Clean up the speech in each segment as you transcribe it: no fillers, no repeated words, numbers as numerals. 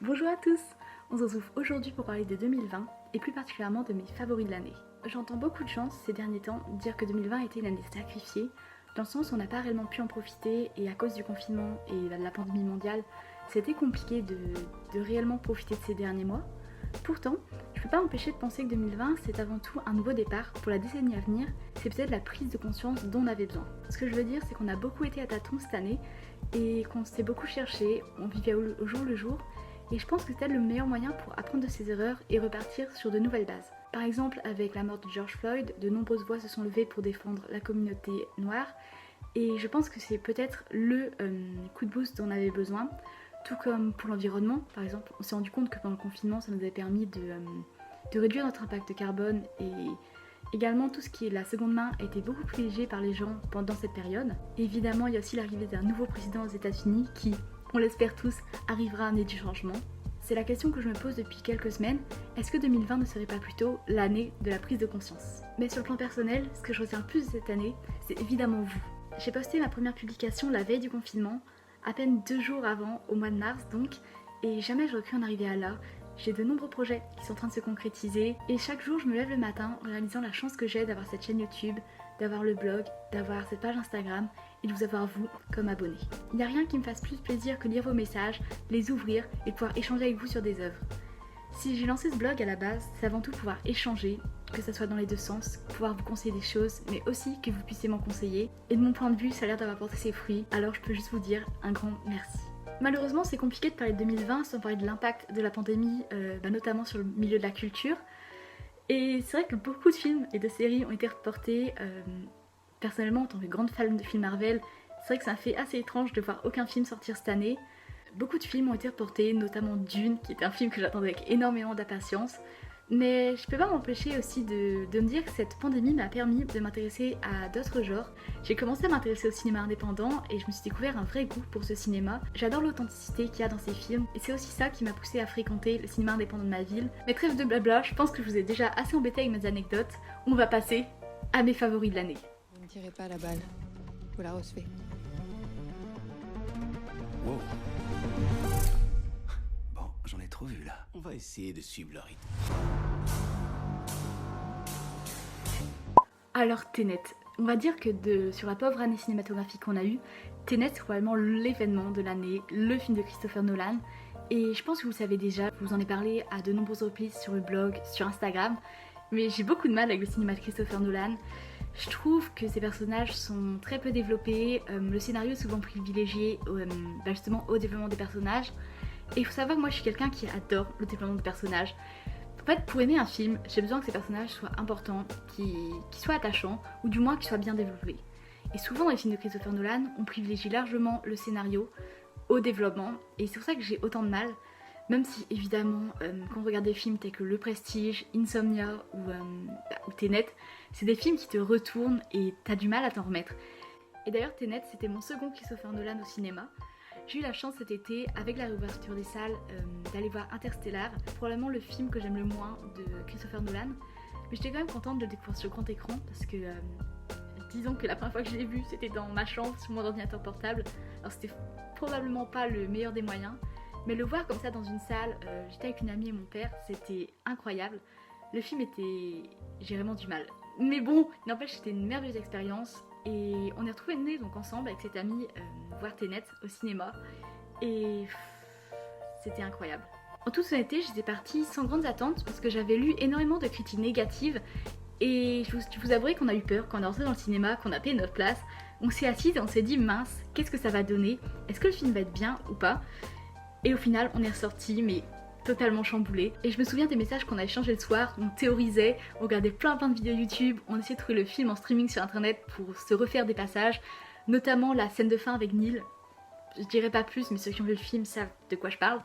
Bonjour à tous. On se retrouve aujourd'hui pour parler de 2020 et plus particulièrement de mes favoris de l'année. J'entends beaucoup de gens ces derniers temps dire que 2020 était une année sacrifiée, dans le sens où on n'a pas réellement pu en profiter et à cause du confinement et de la pandémie mondiale, c'était compliqué de réellement profiter de ces derniers mois. Pourtant, je ne peux pas m'empêcher de penser que 2020 c'est avant tout un nouveau départ pour la décennie à venir, c'est peut-être la prise de conscience dont on avait besoin. Ce que je veux dire c'est qu'on a beaucoup été à tâtons cette année et qu'on s'est beaucoup cherché, on vivait au jour le jour et je pense que c'est le meilleur moyen pour apprendre de ses erreurs et repartir sur de nouvelles bases. Par exemple, avec la mort de George Floyd, de nombreuses voix se sont levées pour défendre la communauté noire et je pense que c'est peut-être le coup de boost dont on avait besoin. Tout comme pour l'environnement, par exemple, on s'est rendu compte que pendant le confinement, ça nous avait permis de réduire notre impact carbone et également tout ce qui est la seconde main a été beaucoup privilégié par les gens pendant cette période. Évidemment, il y a aussi l'arrivée d'un nouveau président aux États-Unis qui, on l'espère tous, arrivera à amener du changement. C'est la question que je me pose depuis quelques semaines, est-ce que 2020 ne serait pas plutôt l'année de la prise de conscience? Mais sur le plan personnel, ce que je retiens le plus de cette année, c'est évidemment vous. J'ai posté ma première publication la veille du confinement, à peine 2 jours avant, au mois de mars donc, et jamais j'aurais cru en arriver à là. J'ai de nombreux projets qui sont en train de se concrétiser, et chaque jour je me lève le matin en réalisant la chance que j'ai d'avoir cette chaîne YouTube, d'avoir le blog, d'avoir cette page Instagram, et de vous avoir vous comme abonné. Il n'y a rien qui me fasse plus plaisir que lire vos messages, les ouvrir et de pouvoir échanger avec vous sur des œuvres. Si j'ai lancé ce blog à la base, c'est avant tout pouvoir échanger, que ce soit dans les deux sens, pouvoir vous conseiller des choses, mais aussi que vous puissiez m'en conseiller. Et de mon point de vue, ça a l'air d'avoir porté ses fruits, alors je peux juste vous dire un grand merci. Malheureusement, c'est compliqué de parler de 2020 sans parler de l'impact de la pandémie, notamment sur le milieu de la culture. Et c'est vrai que beaucoup de films et de séries ont été reportés. Personnellement, en tant que grande fan de films Marvel, c'est vrai que ça m'a fait assez étrange de voir aucun film sortir cette année. Beaucoup de films ont été reportés, notamment Dune, qui était un film que j'attendais avec énormément d'impatience. Mais je peux pas m'empêcher aussi de me dire que cette pandémie m'a permis de m'intéresser à d'autres genres. J'ai commencé à m'intéresser au cinéma indépendant et je me suis découvert un vrai goût pour ce cinéma. J'adore l'authenticité qu'il y a dans ces films et c'est aussi ça qui m'a poussé à fréquenter le cinéma indépendant de ma ville. Mais trêve de blabla, je pense que je vous ai déjà assez embêté avec mes anecdotes. On va passer à mes favoris de l'année. Vous ne tirez pas la balle, vous la recevez. Wow. Bon, j'en ai trop vu là. On va essayer de suivre le rythme. Alors Tenet, on va dire que sur la pauvre année cinématographique qu'on a eue, Tenet c'est probablement l'événement de l'année, le film de Christopher Nolan. Et je pense que vous le savez déjà, je vous en ai parlé à de nombreuses reprises sur le blog, sur Instagram. Mais j'ai beaucoup de mal avec le cinéma de Christopher Nolan. Je trouve que ces personnages sont très peu développés, le scénario est souvent privilégié justement au développement des personnages. Et il faut savoir que moi je suis quelqu'un qui adore le développement des personnages. En fait, pour aimer un film, j'ai besoin que ces personnages soient importants, qu'ils soient attachants, ou du moins qu'ils soient bien développés. Et souvent dans les films de Christopher Nolan, on privilégie largement le scénario au développement, et c'est pour ça que j'ai autant de mal, même si évidemment, quand on regarde des films tels que Le Prestige, Insomnia ou Tenet, c'est des films qui te retournent et t'as du mal à t'en remettre. Et d'ailleurs Tenet, c'était mon second Christopher Nolan au cinéma. J'ai eu la chance cet été, avec la réouverture des salles, d'aller voir Interstellar, probablement le film que j'aime le moins de Christopher Nolan. Mais j'étais quand même contente de le découvrir sur grand écran parce que disons que la première fois que je l'ai vu, c'était dans ma chambre sur mon ordinateur portable. Alors c'était probablement pas le meilleur des moyens, mais le voir comme ça dans une salle, j'étais avec une amie et mon père, c'était incroyable. Le film était... j'ai vraiment du mal. Mais bon, n'empêche, c'était une merveilleuse expérience. Et on est retrouvés une année donc ensemble avec cette amie voir Tenet au cinéma et c'était incroyable. En toute honnêteté, j'étais partie sans grandes attentes parce que j'avais lu énormément de critiques négatives et je vous avouerai qu'on a eu peur quand on est rentré dans le cinéma, qu'on a payé notre place. On s'est assis et on s'est dit mince, qu'est-ce que ça va donner? Est-ce que le film va être bien ou pas? Et au final, on est ressorti mais totalement chamboulé. Et je me souviens des messages qu'on a échangés le soir, on théorisait, on regardait plein de vidéos YouTube, on essayait de trouver le film en streaming sur internet pour se refaire des passages, notamment la scène de fin avec Neil. Je dirais pas plus, mais ceux qui ont vu le film savent de quoi je parle.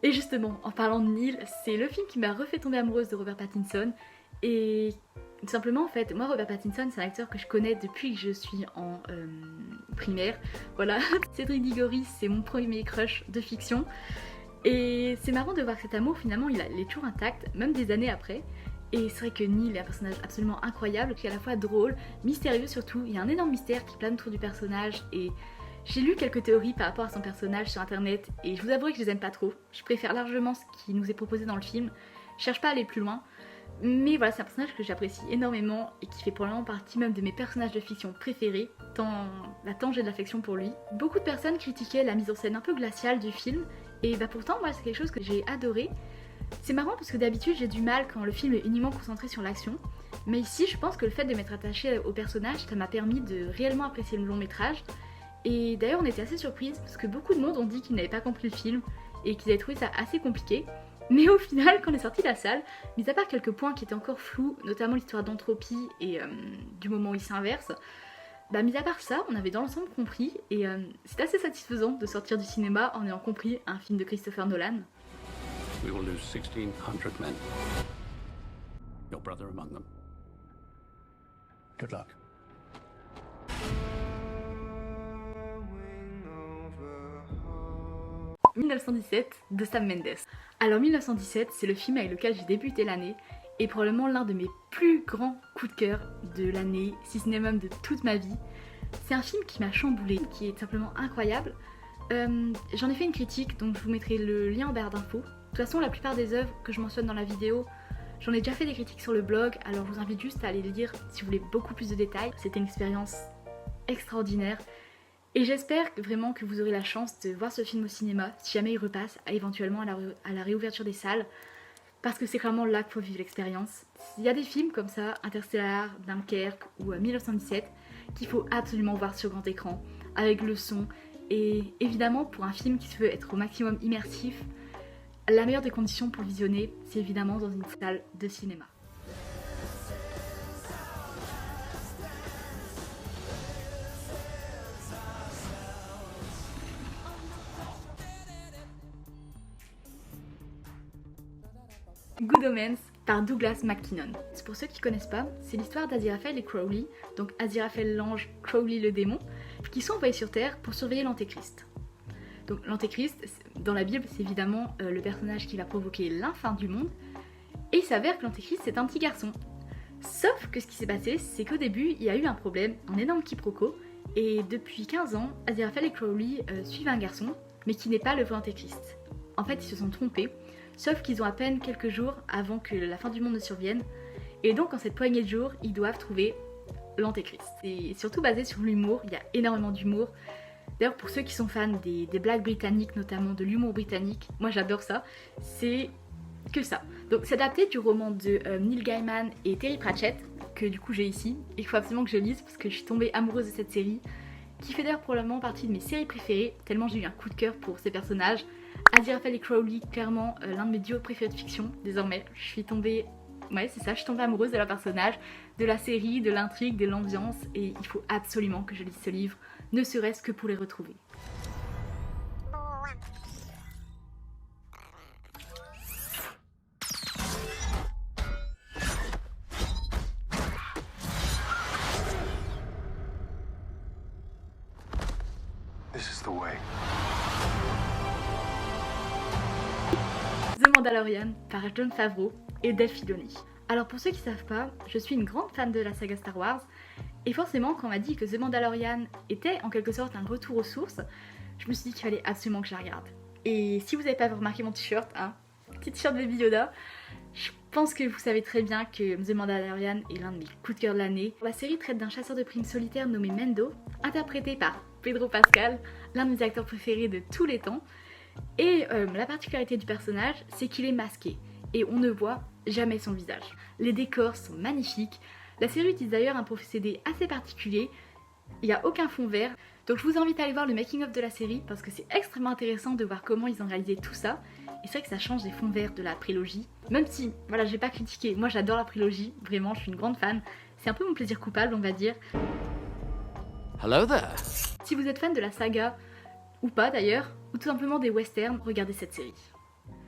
Et justement, en parlant de Neil, c'est le film qui m'a refait tomber amoureuse de Robert Pattinson. Et tout simplement, en fait, moi Robert Pattinson, c'est un acteur que je connais depuis que je suis en primaire. Voilà, Cédric Diggory, c'est mon premier crush de fiction. Et c'est marrant de voir que cet amour, finalement, il est toujours intact, même des années après. Et c'est vrai que Neil est un personnage absolument incroyable, qui est à la fois drôle, mystérieux surtout. Il y a un énorme mystère qui plane autour du personnage et J'ai lu quelques théories par rapport à son personnage sur internet et je vous avouerai que je les aime pas trop. Je préfère largement ce qui nous est proposé dans le film. Je cherche pas à aller plus loin. Mais voilà, c'est un personnage que j'apprécie énormément et qui fait probablement partie même de mes personnages de fiction préférés, tant j'ai de l'affection pour lui. Beaucoup de personnes critiquaient la mise en scène un peu glaciale du film, et pourtant moi c'est quelque chose que j'ai adoré. C'est marrant parce que d'habitude j'ai du mal quand le film est uniquement concentré sur l'action, mais ici je pense que le fait de m'être attachée au personnage, ça m'a permis de réellement apprécier le long métrage. Et d'ailleurs on était assez surprises parce que beaucoup de monde ont dit qu'ils n'avaient pas compris le film et qu'ils avaient trouvé ça assez compliqué. Mais au final, quand on est sorti de la salle, mis à part quelques points qui étaient encore flous, notamment l'histoire d'entropie et du moment où ils s'inversent, mis à part ça, on avait dans l'ensemble compris et c'est assez satisfaisant de sortir du cinéma en ayant compris un film de Christopher Nolan. We will lose 1,600 men. Your brother among them. Good luck. 1917 de Sam Mendes. Alors 1917, c'est le film avec lequel j'ai débuté l'année et probablement l'un de mes plus grands coups de cœur de l'année, si ce n'est même de toute ma vie. C'est un film qui m'a chamboulé, qui est simplement incroyable. J'en ai fait une critique, donc je vous mettrai le lien en barre d'infos. De toute façon, la plupart des œuvres que je mentionne dans la vidéo, j'en ai déjà fait des critiques sur le blog, alors je vous invite juste à aller les lire si vous voulez beaucoup plus de détails. C'était une expérience extraordinaire. Et j'espère vraiment que vous aurez la chance de voir ce film au cinéma, si jamais il repasse, éventuellement à la réouverture des salles, parce que c'est vraiment là qu'il faut vivre l'expérience. Il y a des films comme ça, Interstellar, Dunkerque ou 1917, qu'il faut absolument voir sur grand écran, avec le son, et évidemment pour un film qui se veut être au maximum immersif, la meilleure des conditions pour le visionner, c'est évidemment dans une salle de cinéma. Good Omens par Douglas Mackinnon. Pour ceux qui connaissent pas, c'est l'histoire d'Aziraphale et Crowley, donc Aziraphale l'ange, Crowley le démon, qui sont envoyés sur Terre pour surveiller l'Antéchrist. Donc l'Antéchrist, dans la Bible, c'est évidemment le personnage qui va provoquer la fin du monde, et il s'avère que l'Antéchrist c'est un petit garçon. Sauf que ce qui s'est passé, c'est qu'au début, il y a eu un problème, un énorme quiproquo, et depuis 15 ans, Aziraphale et Crowley suivent un garçon, mais qui n'est pas le vrai Antéchrist. En fait, ils se sont trompés. Sauf qu'ils ont à peine quelques jours avant que la fin du monde ne survienne. Et donc en cette poignée de jours, ils doivent trouver l'Antéchrist. C'est surtout basé sur l'humour, il y a énormément d'humour. D'ailleurs pour ceux qui sont fans des blagues britanniques, notamment de l'humour britannique, moi j'adore ça, c'est que ça. Donc c'est adapté du roman de Neil Gaiman et Terry Pratchett, que du coup j'ai ici, et il faut absolument que je lise parce que je suis tombée amoureuse de cette série, qui fait d'ailleurs probablement partie de mes séries préférées, tellement j'ai eu un coup de cœur pour ces personnages. Aziraphale et Crowley, clairement l'un de mes duos préférés de fiction, désormais. Je suis tombée amoureuse de leur personnage, de la série, de l'intrigue, de l'ambiance, et il faut absolument que je lise ce livre, ne serait-ce que pour les retrouver. This is the way. The Mandalorian par Jon Favreau et Dave Filoni. Alors pour ceux qui savent pas, je suis une grande fan de la saga Star Wars et forcément quand on m'a dit que The Mandalorian était en quelque sorte un retour aux sources, je me suis dit qu'il fallait absolument que je la regarde. Et si vous n'avez pas remarqué mon t-shirt, petit t-shirt Baby Yoda, je pense que vous savez très bien que The Mandalorian est l'un de mes coups de cœur de l'année. La série traite d'un chasseur de primes solitaire nommé Mendo, interprété par Pedro Pascal, l'un de mes acteurs préférés de tous les temps. Et la particularité du personnage, c'est qu'il est masqué et on ne voit jamais son visage. Les décors sont magnifiques. La série utilise d'ailleurs un procédé assez particulier. Il n'y a aucun fond vert. Donc je vous invite à aller voir le making of de la série parce que c'est extrêmement intéressant de voir comment ils ont réalisé tout ça. Et c'est vrai que ça change des fonds verts de la prélogie. Même si, voilà, je vais pas critiquer. Moi j'adore la prélogie, vraiment, je suis une grande fan. C'est un peu mon plaisir coupable, on va dire. Hello there. Si vous êtes fan de la saga, ou pas d'ailleurs, ou tout simplement des westerns, regardez cette série.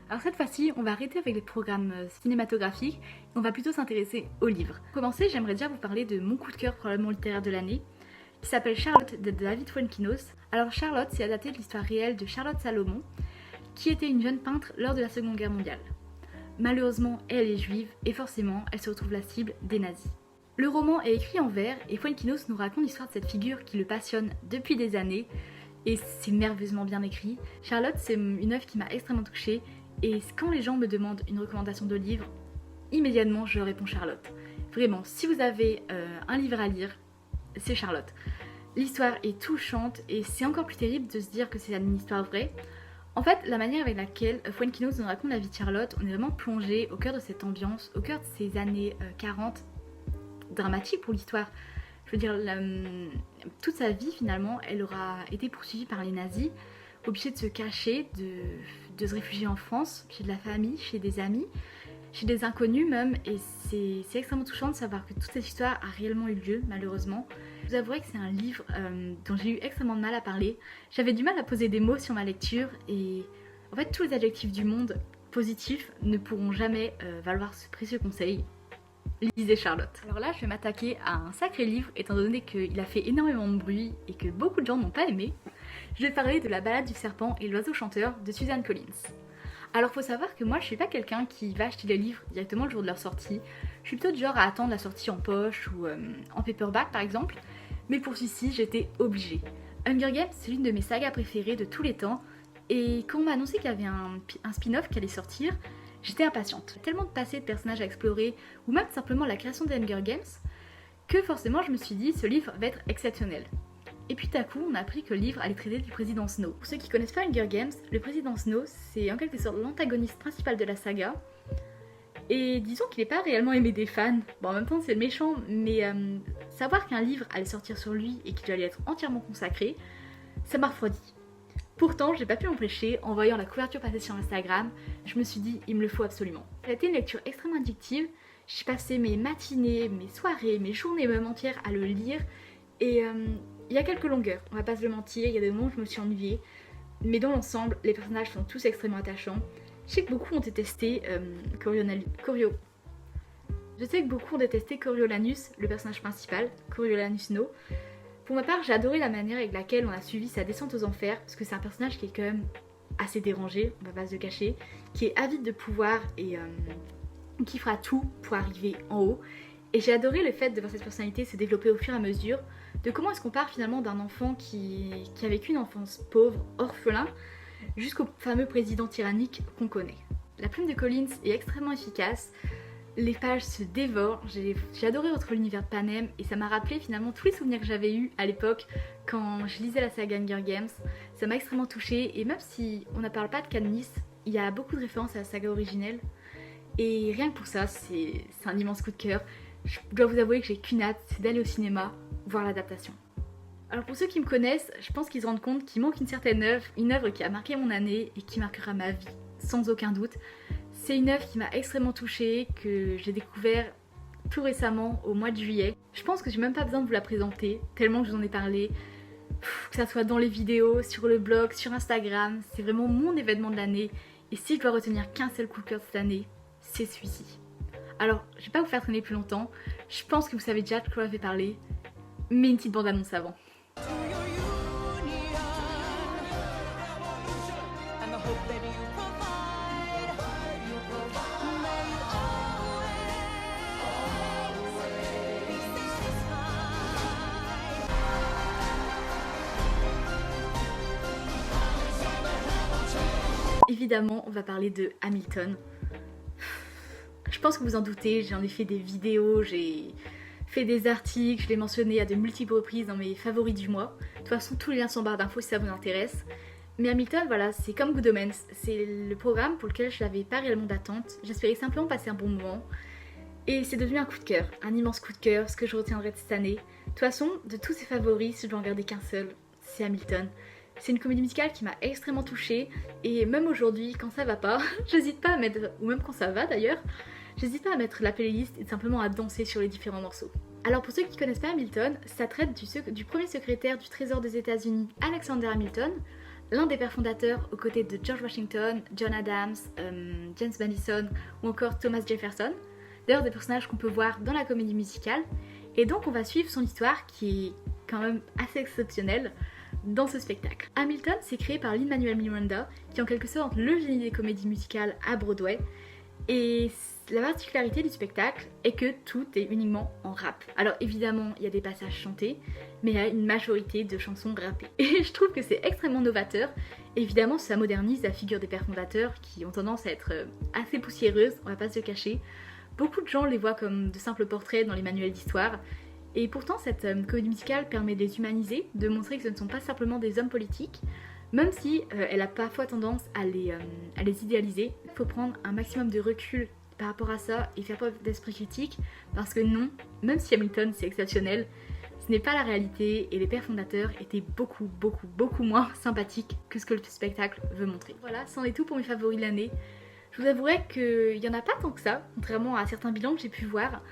Alors cette fois-ci, on va arrêter avec les programmes cinématographiques et on va plutôt s'intéresser aux livres. Pour commencer, j'aimerais déjà vous parler de mon coup de cœur probablement littéraire de l'année, qui s'appelle Charlotte de David Fuenquinos. Alors Charlotte, c'est adapté de l'histoire réelle de Charlotte Salomon, qui était une jeune peintre lors de la Seconde Guerre mondiale. Malheureusement, elle est juive et forcément, elle se retrouve la cible des nazis. Le roman est écrit en vers et Fuenquinos nous raconte l'histoire de cette figure qui le passionne depuis des années, et c'est merveilleusement bien écrit. Charlotte, c'est une œuvre qui m'a extrêmement touchée et quand les gens me demandent une recommandation de livre, immédiatement je réponds Charlotte. Vraiment, si vous avez un livre à lire, c'est Charlotte. L'histoire est touchante et c'est encore plus terrible de se dire que c'est une histoire vraie. En fait, la manière avec laquelle Fuenquinos nous raconte la vie de Charlotte, on est vraiment plongé au cœur de cette ambiance, au cœur de ces années 40, dramatiques pour l'histoire. Je veux dire, toute sa vie finalement, elle aura été poursuivie par les nazis, obligée de se cacher, de se réfugier en France, chez de la famille, chez des amis, chez des inconnus même, et c'est extrêmement touchant de savoir que toute cette histoire a réellement eu lieu, malheureusement. Je vous avouerai que c'est un livre dont j'ai eu extrêmement de mal à parler. J'avais du mal à poser des mots sur ma lecture, et en fait tous les adjectifs du monde positifs ne pourront jamais valoir ce précieux conseil. Lisez Charlotte. Alors là, je vais m'attaquer à un sacré livre, étant donné qu'il a fait énormément de bruit et que beaucoup de gens n'ont pas aimé. Je vais parler de La balade du serpent et l'oiseau chanteur de Suzanne Collins. Alors faut savoir que moi je suis pas quelqu'un qui va acheter les livres directement le jour de leur sortie. Je suis plutôt du genre à attendre la sortie en poche ou en paperback par exemple. Mais pour celui-ci j'étais obligée. Hunger Games c'est l'une de mes sagas préférées de tous les temps. Et quand on m'a annoncé qu'il y avait un spin-off qui allait sortir, j'étais impatiente. Tellement de passés de personnages à explorer ou même simplement la création des Hunger Games que forcément je me suis dit ce livre va être exceptionnel. Et puis tout à coup, on a appris que le livre allait traiter du président Snow. Pour ceux qui connaissent pas Hunger Games, le président Snow, c'est en quelque sorte l'antagoniste principal de la saga. Et disons qu'il n'est pas réellement aimé des fans. Bon, en même temps, c'est le méchant, mais savoir qu'un livre allait sortir sur lui et qu'il allait être entièrement consacré, ça m'a refroidi. Pourtant, j'ai pas pu m'empêcher, en voyant la couverture passer sur Instagram, je me suis dit, il me le faut absolument. Ça a été une lecture extrêmement addictive. J'ai passé mes matinées, mes soirées, mes journées même entières à le lire. Et il y a quelques longueurs, on va pas se le mentir, il y a des moments où je me suis ennuyée, mais dans l'ensemble, les personnages sont tous extrêmement attachants. Je sais que beaucoup ont détesté Coriolanus, le personnage principal, Coriolanus No. Pour ma part, j'ai adoré la manière avec laquelle on a suivi sa descente aux enfers, parce que c'est un personnage qui est quand même assez dérangé, on va pas se le cacher, qui est avide de pouvoir et qui fera tout pour arriver en haut. Et j'ai adoré le fait de voir cette personnalité se développer au fur et à mesure, de comment est-ce qu'on part finalement d'un enfant qui a vécu une enfance pauvre, orphelin, jusqu'au fameux président tyrannique qu'on connaît. La plume de Collins est extrêmement efficace, les pages se dévorent, j'ai adoré retrouver l'univers de Panem et ça m'a rappelé finalement tous les souvenirs que j'avais eus à l'époque quand je lisais la saga Hunger Games. Ça m'a extrêmement touchée et même si on ne parle pas de Katniss, il y a beaucoup de références à la saga originelle et rien que pour ça, c'est un immense coup de cœur. Je dois vous avouer que j'ai qu'une hâte, c'est d'aller au cinéma, voir l'adaptation. Alors pour ceux qui me connaissent, je pense qu'ils se rendent compte qu'il manque une certaine œuvre, une œuvre qui a marqué mon année et qui marquera ma vie, sans aucun doute. C'est une œuvre qui m'a extrêmement touchée, que j'ai découvert tout récemment, au mois de juillet. Je pense que j'ai même pas besoin de vous la présenter, tellement que je vous en ai parlé. Que ça soit dans les vidéos, sur le blog, sur Instagram, c'est vraiment mon événement de l'année. Et si je dois retenir qu'un seul coup de cœur de cette année, c'est celui-ci. Alors, je vais pas vous faire traîner plus longtemps, je pense que vous savez déjà de quoi je vais parler, mais une petite bande-annonce avant. Évidemment, on va parler de Hamilton. Je pense que vous en doutez, j'en ai fait des vidéos, j'ai fait des articles, je l'ai mentionné à de multiples reprises dans mes favoris du mois. De toute façon, tous les liens sont en barre d'infos si ça vous intéresse. Mais Hamilton, voilà, c'est comme Good Omens, c'est le programme pour lequel je n'avais pas réellement d'attente. J'espérais simplement passer un bon moment. Et c'est devenu un coup de cœur, un immense coup de cœur, ce que je retiendrai de cette année. De toute façon, de tous ces favoris, si je dois en garder qu'un seul, c'est Hamilton. C'est une comédie musicale qui m'a extrêmement touchée. Et même aujourd'hui, quand ça va pas, j'hésite pas à mettre, ou même quand ça va d'ailleurs, j'hésite pas à mettre la playlist et simplement à danser sur les différents morceaux. Alors pour ceux qui connaissent pas Hamilton, ça traite du premier secrétaire du Trésor des États-Unis, Alexander Hamilton, l'un des pères fondateurs aux côtés de George Washington, John Adams, James Madison ou encore Thomas Jefferson. D'ailleurs des personnages qu'on peut voir dans la comédie musicale. Et donc on va suivre son histoire qui est quand même assez exceptionnelle dans ce spectacle. Hamilton s'est créé par Lin-Manuel Miranda, qui est en quelque sorte le génie des comédies musicales à Broadway. Et la particularité du spectacle est que tout est uniquement en rap. Alors évidemment, il y a des passages chantés, mais il y a une majorité de chansons rappées. Et je trouve que c'est extrêmement novateur. Évidemment, ça modernise la figure des pères fondateurs qui ont tendance à être assez poussiéreuses, on va pas se le cacher. Beaucoup de gens les voient comme de simples portraits dans les manuels d'histoire. Et pourtant, cette comédie musicale permet de les humaniser, de montrer que ce ne sont pas simplement des hommes politiques, même si elle a parfois tendance à les idéaliser. Il faut prendre un maximum de recul par rapport à ça et faire preuve d'esprit critique, parce que non, même si Hamilton c'est exceptionnel, ce n'est pas la réalité et les pères fondateurs étaient beaucoup moins sympathiques que ce que le spectacle veut montrer. Voilà, c'en est tout pour mes favoris de l'année. Je vous avouerai qu'il n'y en a pas tant que ça, contrairement à certains bilans que j'ai pu voir,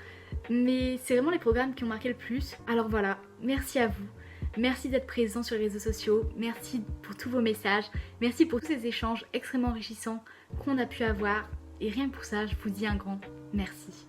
mais c'est vraiment les programmes qui ont marqué le plus. Alors voilà, merci à vous. Merci d'être présents sur les réseaux sociaux, merci pour tous vos messages, merci pour tous ces échanges extrêmement enrichissants qu'on a pu avoir. Et rien que pour ça, je vous dis un grand merci.